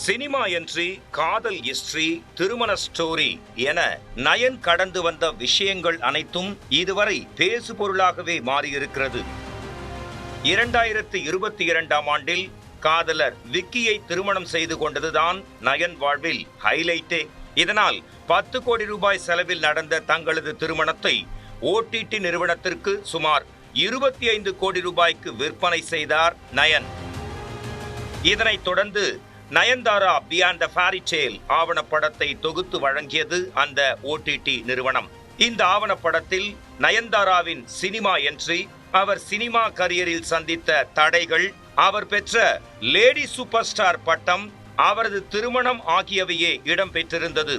Cinema entry, காதல் history, திருமண story என நயன் கடந்து வந்த விஷயங்கள் அனைத்தும் இதுவரை பேசுபொருளாகவே மாறியிருக்கிறது. 2022ஆம் ஆண்டில் காதலர் விக்கியை திருமணம் செய்து கொண்டதுதான் நயன் வாழ்வில் ஹைலைட்டே. இதனால் 10 கோடி ரூபாய் செலவில் நடந்த தங்களது திருமணத்தை OTT நிறுவனத்திற்கு சுமார் 25 கோடி ரூபாய்க்கு விற்பனை செய்தார் நயன். இதனைத் தொடர்ந்து Nayanthara beyond the fairy tale ஆவணப்படத்தை தொகுத்து வழங்கியது அந்த OTT நிறுவனம். இந்த ஆவணப்படத்தில் நயன்தாராவின் சினிமா என்ட்ரி, அவர் சினிமா கரியரில் சந்தித்த தடைகள், அவர் பெற்ற லேடி சூப்பர் ஸ்டார் பட்டம், அவரது திருமணம் ஆகியவையே இடம்பெற்றிருந்தது.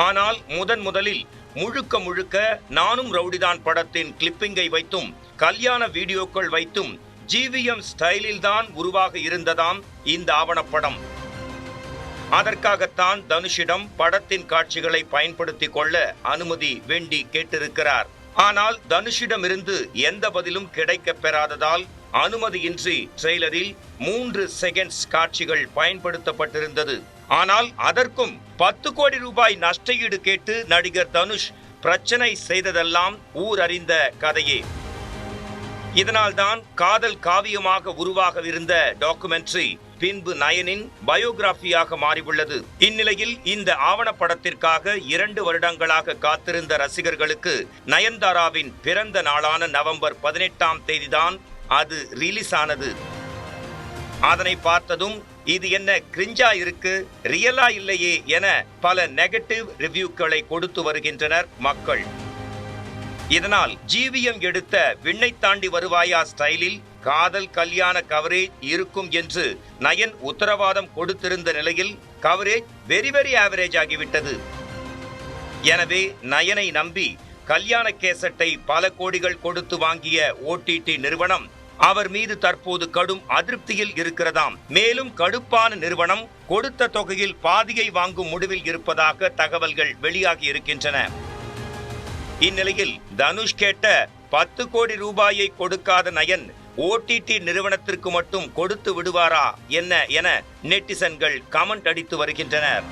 ஆனால் முதலில் முழுக்க நானும் ரவுடிதான் படத்தின் கிளிப்பிங்கை வைத்தும் கல்யாண வீடியோக்கள் வைத்தும் GVM ஸ்டைலில் தான் உருவாக இருந்ததாம் இந்த ஆவணப்படம். அதற்காகத்தான் தனுஷிடம் படத்தின் காட்சிகளை பயன்படுத்திக் கொள்ள அனுமதி வேண்டி கேட்டிருக்கிறார். ஆனால் தனுஷிடமிருந்து எந்த பதிலும் கிடைக்கப் பெறாததால் அனுமதியின்றி ட்ரெய்லரில் 3 செகண்ட்ஸ் காட்சிகள் பயன்படுத்தப்பட்டிருந்தது. ஆனால் அதற்கும் 10 கோடி ரூபாய் நஷ்டஈடு கேட்டு நடிகர் தனுஷ் பிரச்சனை செய்ததெல்லாம் ஊர் அறிந்த கதையே. இதனால்தான் காதல் காவியமாக உருவாகவிருந்த டாக்குமெண்ட்ரி பின்பு நயனின் பயோகிராபியாக மாறியுள்ளது. இந்நிலையில் இந்த ஆவணப்படத்திற்காக 2 வருடங்களாக காத்திருந்த ரசிகர்களுக்கு நயன்தாராவின் பிறந்த நாளான நவம்பர் 18ஆம் தேதிதான் அது ரிலீஸ் ஆனது. அதனை பார்த்ததும் இது என்ன கிரிஞ்சா இருக்கு, ரியலா இல்லையே என பல நெகட்டிவ் ரிவ்யூக்களை கொடுத்து வருகின்றனர் மக்கள். இதனால் GVM எடுத்த விண்ணை தாண்டி வருவாயா ஸ்டைலில் காதல் கல்யாண கவரேஜ் இருக்கும் என்று நயன் உத்தரவாதம் கொடுத்திருந்த நிலையில் கவரேஜ் வெரி ஆவரேஜ் ஆகிவிட்டது. எனவே நயனை நம்பி கல்யாண கேசட்டை பல கோடிகள் கொடுத்து வாங்கிய OTT நிறுவனம் அவர் மீது தற்போது கடும் அதிருப்தியில் இருக்கிறதாம். மேலும் கடுப்பான நிறுவனம் கொடுத்த தொகையில் பாதியை வாங்கும் முடிவில் இருப்பதாக தகவல்கள் வெளியாகி இருக்கின்றன. இந்நிலையில் தனுஷ் கேட்ட 10 கோடி ரூபாயை கொடுக்காத நயன் OTT நிறுவனத்திற்கு மட்டும் கொடுத்து விடுவாரா என்ன என நெட்டிசன்கள் கமெண்ட் அடித்து வருகின்றனர்.